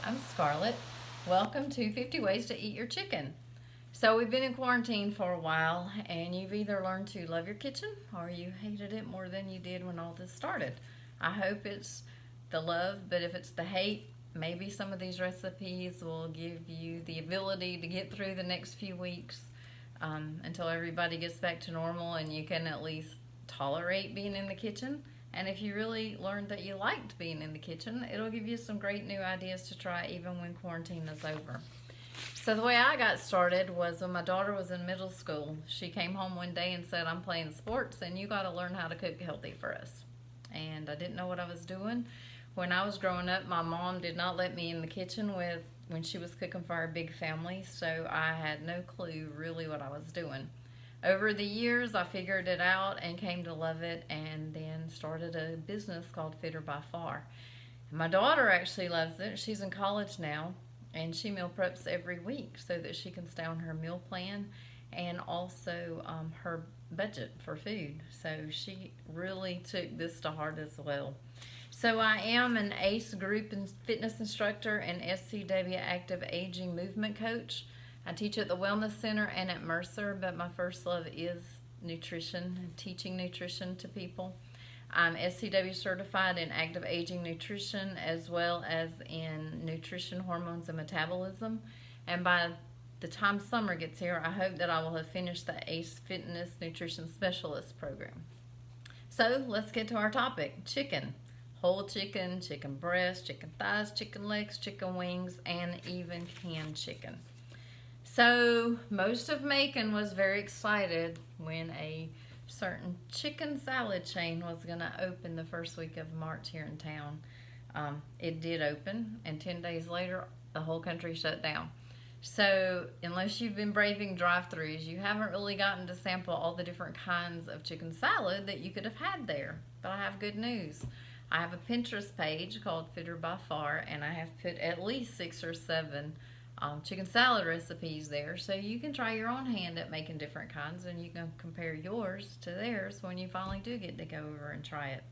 I'm Scarlett. Welcome to 50 Ways to Eat Your Chicken. So, we've been in quarantine for a while, and you've either learned to love your kitchen or you hated it more than you did when all this started. I hope it's the love, but if it's the hate, maybe some of these recipes will give you the ability to get through the next few weeks until everybody gets back to normal and you can at least tolerate being in the kitchen. And if you really learned that you liked being in the kitchen, it'll give you some great new ideas to try even when quarantine is over. So the way I got started was when my daughter was in middle school. She came home one day and said, "I'm playing sports and you got to learn how to cook healthy for us." And I didn't know what I was doing. When I was growing up, my mom did not let me in the kitchen when she was cooking for our big family, so I had no clue really what I was doing. Over the years, I figured it out and came to love it, and then started a business called Fitter by Farr. My daughter actually loves it. She's in college now, and she meal preps every week so that she can stay on her meal plan and also her budget for food. So she really took this to heart as well. So I am an ACE group and fitness instructor and SCW active aging movement coach. I teach at the Wellness Center and at Mercer, but my first love is nutrition and teaching nutrition to people. I'm SCW certified in active aging nutrition as well as in nutrition, hormones, and metabolism. And by the time summer gets here, I hope that I will have finished the ACE Fitness Nutrition Specialist program. So let's get to our topic, chicken. Whole chicken, chicken breast, chicken thighs, chicken legs, chicken wings, and even canned chicken. So most of Macon was very excited when a certain chicken salad chain was going to open the first week of March here in town. It did open, and 10 days later, the whole country shut down. So unless you've been braving drive-thrus, you haven't really gotten to sample all the different kinds of chicken salad that you could have had there. But I have good news. I have a Pinterest page called Fitter by Farr, and I have put at least 6 or 7 chicken salad recipes there, so you can try your own hand at making different kinds, and you can compare yours to theirs when you finally do get to go over and try it.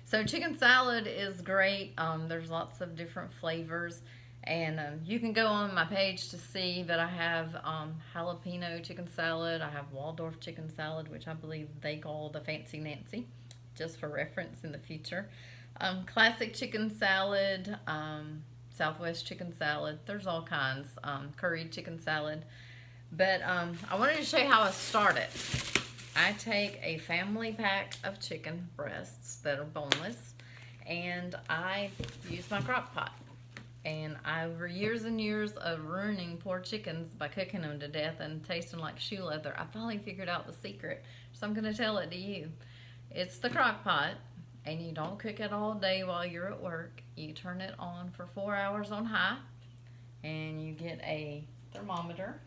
So chicken salad is great. There's lots of different flavors, and you can go on my page to see that I have jalapeno chicken salad. I have Waldorf chicken salad, which I believe they call the Fancy Nancy, just for reference in the future. Classic chicken salad, Southwest chicken salad. There's all kinds. Curried chicken salad. But I wanted to show you how I start it. I take a family pack of chicken breasts that are boneless, and I use my crock pot. And over years and years of ruining poor chickens by cooking them to death and tasting like shoe leather, I finally figured out the secret. So I'm going to tell it to you. It's the crock pot, and you don't cook it all day while you're at work. You turn it on for 4 hours on high, and you get a thermometer.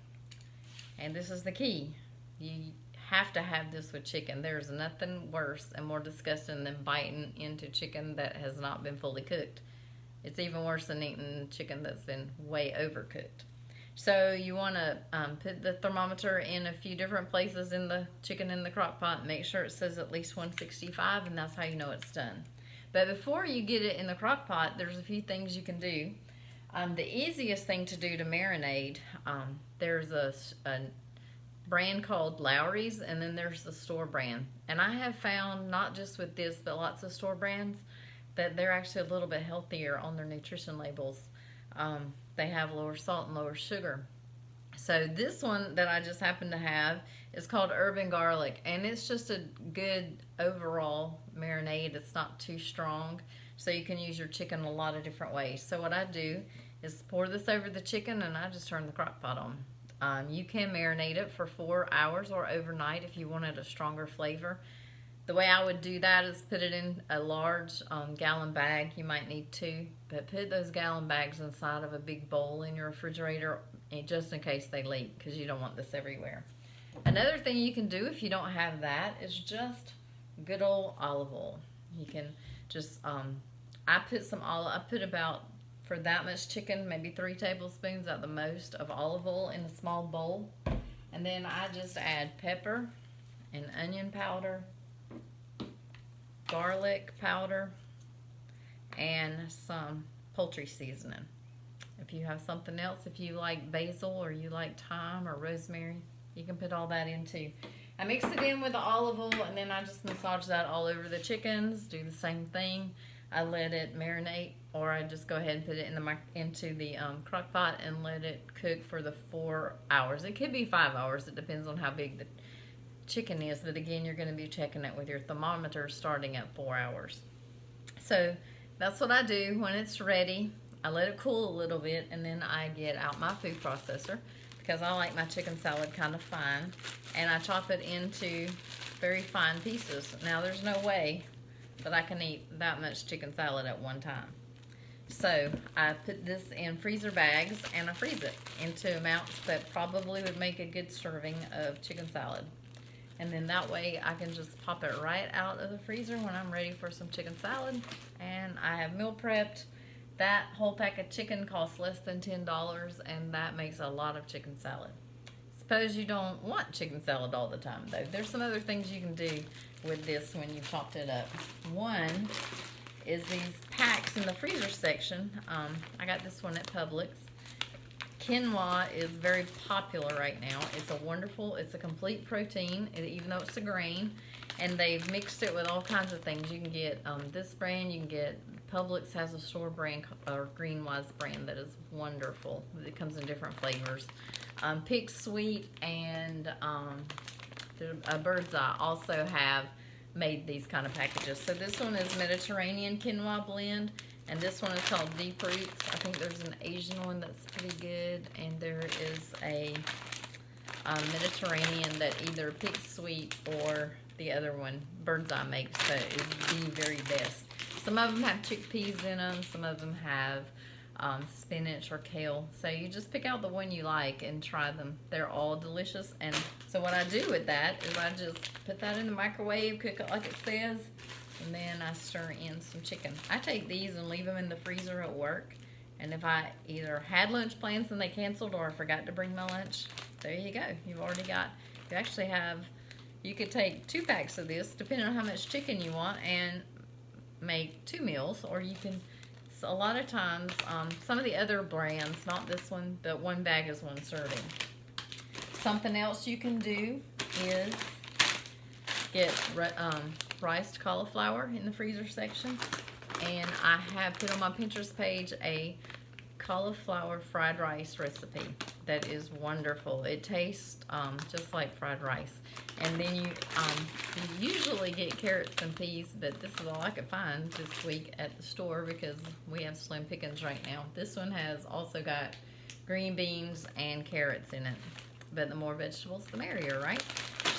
And this is the key. You have to have this with chicken. There's nothing worse and more disgusting than biting into chicken that has not been fully cooked. It's even worse than eating chicken that's been way overcooked. So you want to put the thermometer in a few different places in the chicken in the crock pot. Make sure it says at least 165, and that's how you know it's done. But before you get it in the crock pot, there's a few things you can do. The easiest thing to do to marinate, there's a brand called Lowry's, and then there's the store brand. And I have found, not just with this, but lots of store brands, that they're actually a little bit healthier on their nutrition labels. They have lower salt and lower sugar. So this one that I just happen to have is called Urban Garlic, and it's just a good overall marinade. It's not too strong, so you can use your chicken a lot of different ways. So what I do is pour this over the chicken, and I just turn the crock pot on. You can marinate it for 4 hours or overnight if you wanted a stronger flavor. The way I would do that is put it in a large gallon bag. You might need 2, but put those gallon bags inside of a big bowl in your refrigerator just in case they leak, because you don't want this everywhere. Another thing you can do if you don't have that is just good old olive oil. You can just, I put about, for that much chicken, maybe 3 tablespoons at the most of olive oil in a small bowl. And then I just add pepper and onion powder, garlic powder, and some poultry seasoning. If you have something else, if you like basil or you like thyme or rosemary, you can put all that in too. I mix it in with the olive oil, and then I just massage that all over the chickens. Do the same thing. I let it marinate, or I just go ahead and put it into the crock pot and let it cook for the 4 hours. It could be 5 hours. It depends on how big the chicken is. But again, you're going to be checking it with your thermometer starting at 4 hours. So that's what I do when it's ready. I let it cool a little bit, and then I get out my food processor, because I like my chicken salad kind of fine, and I chop it into very fine pieces. Now, there's no way that I can eat that much chicken salad at one time. So I put this in freezer bags, and I freeze it into amounts that probably would make a good serving of chicken salad. And then that way I can just pop it right out of the freezer when I'm ready for some chicken salad. And I have meal prepped. That whole pack of chicken costs less than $10, and that makes a lot of chicken salad. Suppose you don't want chicken salad all the time, though. There's some other things you can do with this when you chopped it up. One is these packs in the freezer section. I got this one at Publix. Quinoa is very popular right now. It's a complete protein, even though it's a grain. And they've mixed it with all kinds of things. You can get this brand, you can get, Publix has a store brand, or Greenwise brand, that is wonderful. It comes in different flavors. Pig Sweet and Bird's Eye also have made these kind of packages. So this one is Mediterranean Quinoa Blend, and this one is called Deep Roots. I think there's an Asian one that's pretty good, and there is a Mediterranean that either Pig Sweet or the other one, Bird's Eye, makes, that is the very best. Some of them have chickpeas in them. Some of them have spinach or kale. So you just pick out the one you like and try them. They're all delicious. And so what I do with that is I just put that in the microwave, cook it like it says, and then I stir in some chicken. I take these and leave them in the freezer at work. And if I either had lunch plans and they canceled, or I forgot to bring my lunch, there you go. You've already got, you actually have, you could take 2 packs of this, depending on how much chicken you want, and make 2 meals. Or you can, so a lot of times, some of the other brands, not this one, but 1 bag is 1 serving. Something else you can do is get riced cauliflower in the freezer section. And I have put on my Pinterest page a cauliflower fried rice recipe that is wonderful. It tastes just like fried rice. And then you usually get carrots and peas, but this is all I could find this week at the store because we have slim pickings right now. This one has also got green beans and carrots in it. But the more vegetables, the merrier, right?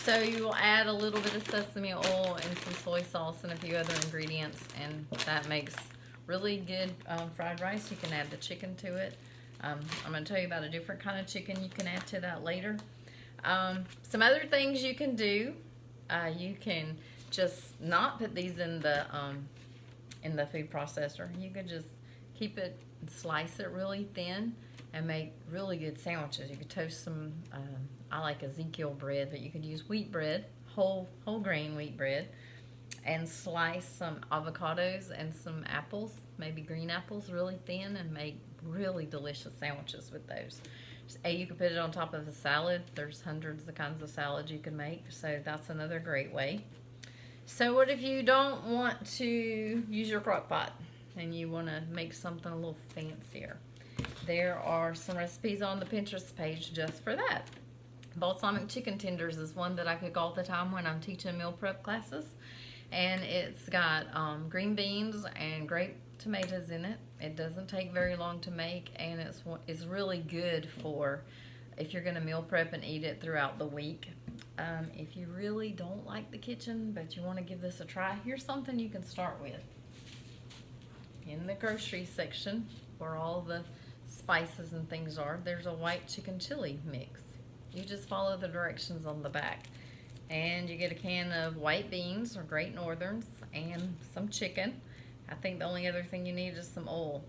So you will add a little bit of sesame oil and some soy sauce and a few other ingredients, and that makes really good fried rice. You can add the chicken to it. I'm going to tell you about a different kind of chicken you can add to that later. Some other things you can do. You can just not put these in the food processor. You could just keep it and slice it really thin and make really good sandwiches. You could toast some, I like Ezekiel bread, but you could use wheat bread, whole grain wheat bread, and slice some avocados and some apples, maybe green apples, really thin, and make really delicious sandwiches with those. You can put it on top of a salad. There's hundreds of kinds of salads you can make, so that's another great way. So what if you don't want to use your crock pot and you want to make something a little fancier? There are some recipes on the Pinterest page just for that. Balsamic chicken tenders is one that I cook all the time when I'm teaching meal prep classes. And it's got green beans and grape tomatoes in it. It doesn't take very long to make, and it's really good for if you're going to meal prep and eat it throughout the week. If you really don't like the kitchen, but you want to give this a try, here's something you can start with. In the grocery section, where all the spices and things are, there's a white chicken chili mix. You just follow the directions on the back, and you get a can of white beans or Great Northerns and some chicken. I think the only other thing you need is some oil,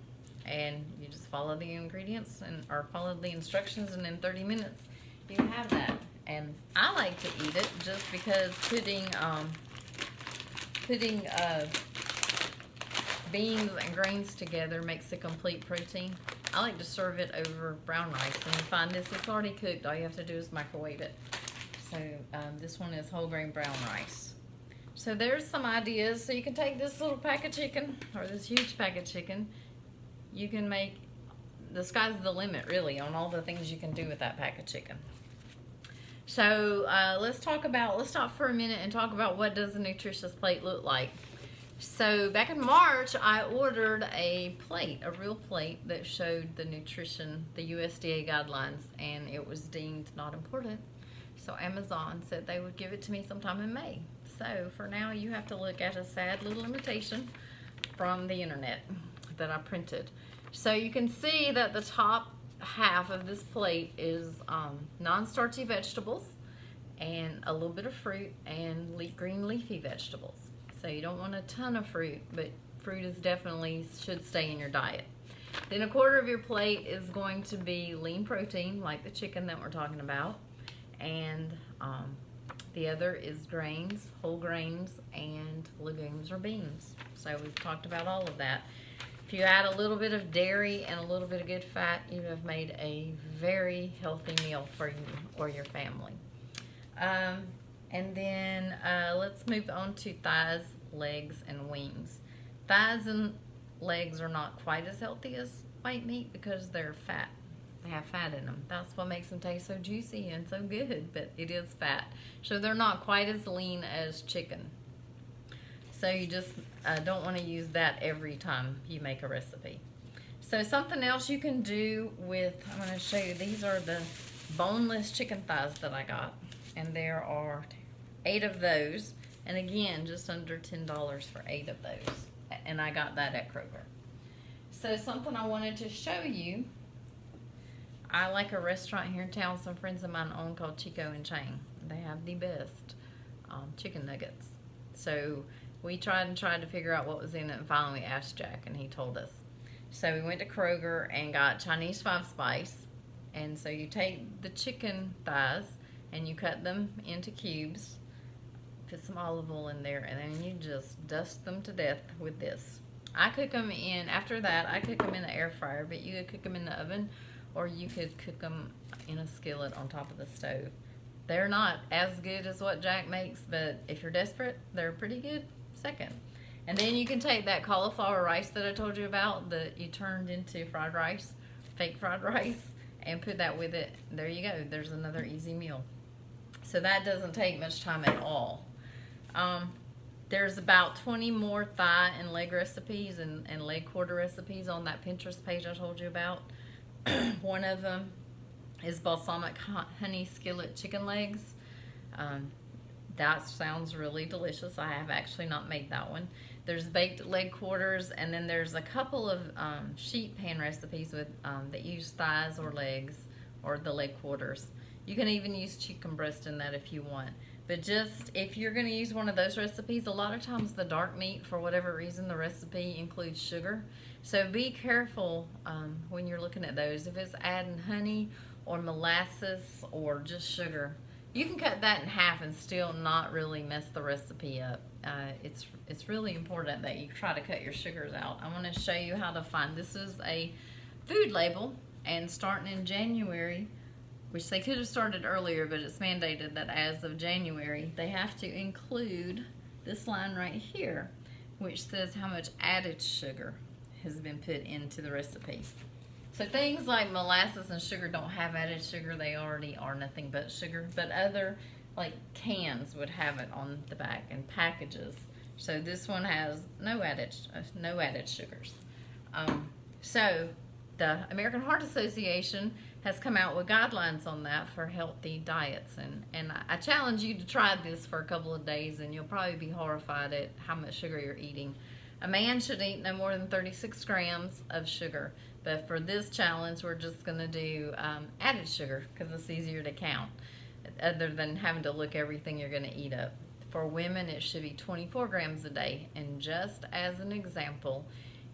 and you just follow the ingredients or follow the instructions, and in 30 minutes you have that. And I like to eat it just because putting beans and grains together makes a complete protein. I like to serve it over brown rice. And you find this, it's already cooked. All you have to do is microwave it. So this one is whole grain brown rice. So there's some ideas. So you can take this little pack of chicken, or this huge pack of chicken. You can make, the sky's the limit really on all the things you can do with that pack of chicken. So let's stop for a minute and talk about what does a nutritious plate look like. So back in March, I ordered a plate, a real plate that showed the nutrition, the USDA guidelines, and it was deemed not important. So Amazon said they would give it to me sometime in May. So for now, you have to look at a sad little invitation from the internet that I printed. So you can see that the top half of this plate is non-starchy vegetables and a little bit of fruit and green leafy vegetables. So you don't want a ton of fruit, but fruit is definitely should stay in your diet. Then a quarter of your plate is going to be lean protein, like the chicken that we're talking about. And the other is grains, whole grains, and legumes or beans. So we've talked about all of that. If you add a little bit of dairy and a little bit of good fat, you have made a very healthy meal for you or your family. And then let's move on to thighs, legs, and wings. Thighs and legs are not quite as healthy as white meat because they're fat. They have fat in them. That's what makes them taste so juicy and so good, but it is fat. So they're not quite as lean as chicken. So you just don't want to use that every time you make a recipe. So something else you can do with, I'm going to show you, these are the boneless chicken thighs that I got. And there are 8 of those. And again, just under $10 for 8 of those. And I got that at Kroger. So something I wanted to show you, I like a restaurant here in town some friends of mine own called Chico and Chang. They have the best chicken nuggets. So we tried to figure out what was in it, and finally we asked Jack and he told us. So we went to Kroger and got Chinese 5-spice. And so you take the chicken thighs and you cut them into cubes, put some olive oil in there, and then you just dust them to death with this. I cook them in, after that, I cook them in the air fryer, but you could cook them in the oven, or you could cook them in a skillet on top of the stove. They're not as good as what Jack makes, but if you're desperate, they're pretty good second. And then you can take that cauliflower rice that I told you about that you turned into fried rice, fake fried rice, and put that with it. There you go. There's another easy meal. So that doesn't take much time at all. There's about 20 more thigh and leg recipes and leg quarter recipes on that Pinterest page I told you about. One of them is balsamic honey skillet chicken legs. That sounds really delicious. I have actually not made that one. There's baked leg quarters, and then there's a couple of sheet pan recipes with that use thighs or legs or the leg quarters. You can even use chicken breast in that if you want. But just, if you're going to use one of those recipes, a lot of times the dark meat, for whatever reason, the recipe includes sugar. So be careful when you're looking at those. If it's adding honey or molasses or just sugar, you can cut that in half and still not really mess the recipe up. It's really important that you try to cut your sugars out. I want to show you how to find, this is a food label, and starting in January, which they could have started earlier, but it's mandated that as of January, they have to include this line right here, which says how much added sugar has been put into the recipe. So things like molasses and sugar don't have added sugar. They already are nothing but sugar. But other, like cans, would have it on the back, and packages. So this one has no added sugars. So the American Heart Association has come out with guidelines on that for healthy diets, and I challenge you to try this for a couple of days, and you'll probably be horrified at how much sugar you're eating. A man should eat no more than 36 grams of sugar, but for this challenge we're just going to do added sugar because it's easier to count, other than having to look everything you're going to eat up. For women it should be 24 grams a day, and just as an example,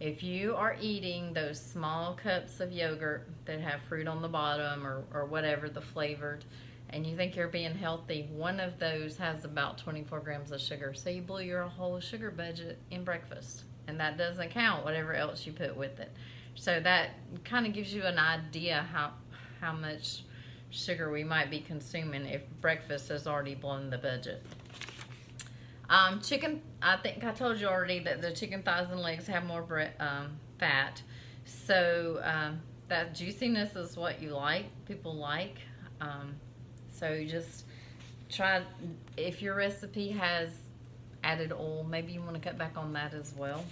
if you are eating those small cups of yogurt that have fruit on the bottom or whatever, the flavored, and you think you're being healthy, one of those has about 24 grams of sugar. So you blew your whole sugar budget in breakfast. and that doesn't count whatever else you put with it. So that kind of gives you an idea how much sugar we might be consuming if breakfast has already blown the budget. Chicken, I think I told you already that the chicken thighs and legs have more fat. So that juiciness is what you like, people like. So you just try, if your recipe has added oil, maybe you want to cut back on that as well.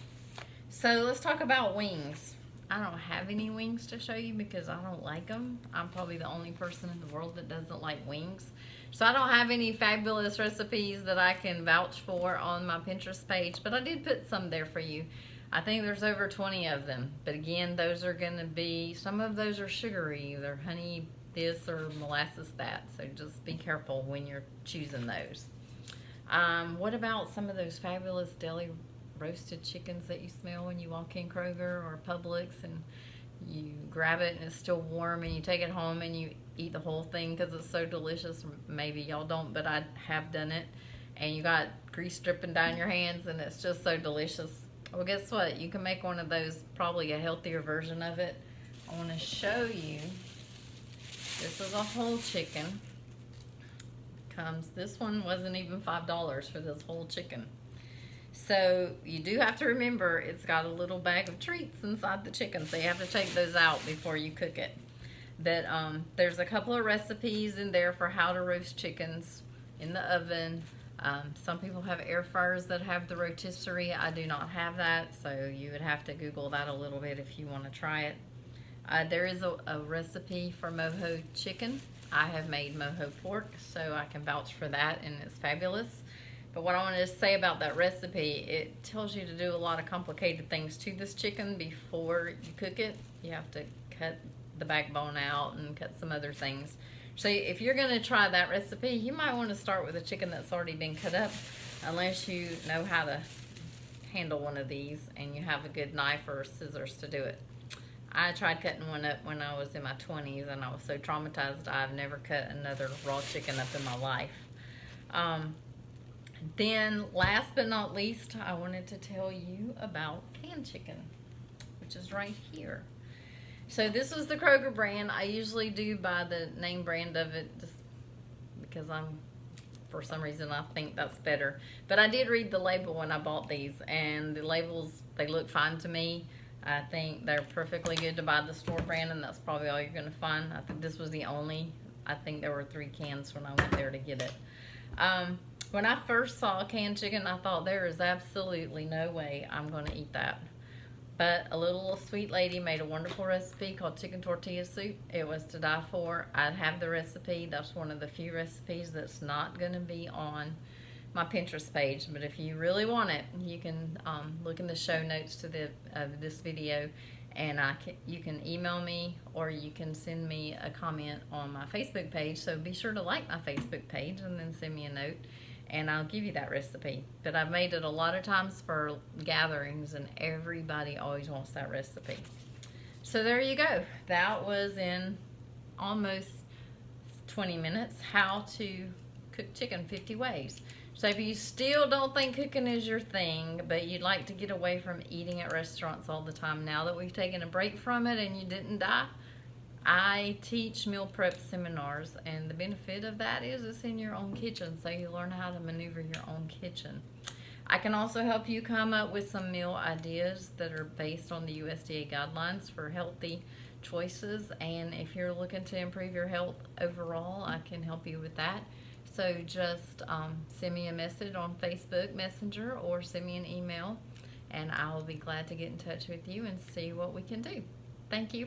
So let's talk about wings. I don't have any wings to show you because I don't like them. I'm probably the only person in the world that doesn't like wings. So I don't have any fabulous recipes that I can vouch for on my Pinterest page, but I did put some there for you. I think there's over 20 of them. But again, those are going to be, some of those are sugary. They're honey this or molasses that. So just be careful when you're choosing those. What about some of those fabulous deli roasted chickens that you smell when you walk in Kroger or Publix and you grab it and it's still warm and you take it home and you eat the whole thing because it's so delicious? Maybe y'all don't, but I have done it. And you got grease dripping down your hands and it's just so delicious. Well, guess what? You can make one of those, probably a healthier version of it. I want to show you. This is a whole chicken. This one wasn't even $5 for this whole chicken. So you do have to remember it's got a little bag of treats inside the chicken, so you have to take those out before you cook it. But there's a couple of recipes in there for how to roast chickens in the oven. Some people have air fryers that have the rotisserie. I do not have that, so you would have to Google that a little bit if you want to try it. There is a recipe for mojo chicken. I have made mojo pork, so I can vouch for that, and it's fabulous. But what I wanted to say about that recipe, it tells you to do a lot of complicated things to this chicken before you cook it. You have to cut the backbone out and cut some other things. So if you're going to try that recipe, you might want to start with a chicken that's already been cut up, unless you know how to handle one of these and you have a good knife or scissors to do it. I tried cutting one up when I was in my 20s and I was so traumatized I've never cut another raw chicken up in my life. Then last but not least, I wanted to tell you about canned chicken, which is right here. So this is the Kroger brand. I usually do buy the name brand of it just because for some reason I think that's better. But I did read the label when I bought these, and the labels, they look fine to me. I think they're perfectly good to buy the store brand, and that's probably all you're going to find. I think this was the only, I think there were 3 cans when I went there to get it. When I first saw canned chicken, I thought there is absolutely no way I'm going to eat that. But a little sweet lady made a wonderful recipe called chicken tortilla soup. It was to die for. I have the recipe. That's one of the few recipes that's not going to be on my Pinterest page. But if you really want it, you can look in the show notes to this video, and you can email me or you can send me a comment on my Facebook page. So be sure to like my Facebook page and then send me a note, and I'll give you that recipe. But I've made it a lot of times for gatherings, and everybody always wants that recipe. So there you go. That was in almost 20 minutes, how to cook chicken 50 ways. So if you still don't think cooking is your thing, but you'd like to get away from eating at restaurants all the time, now that we've taken a break from it and you didn't die, I teach meal prep seminars, and the benefit of that is it's in your own kitchen, so you learn how to maneuver your own kitchen. I can also help you come up with some meal ideas that are based on the USDA guidelines for healthy choices, and if you're looking to improve your health overall, I can help you with that. So just send me a message on Facebook Messenger or send me an email, and I will be glad to get in touch with you and see what we can do. Thank you.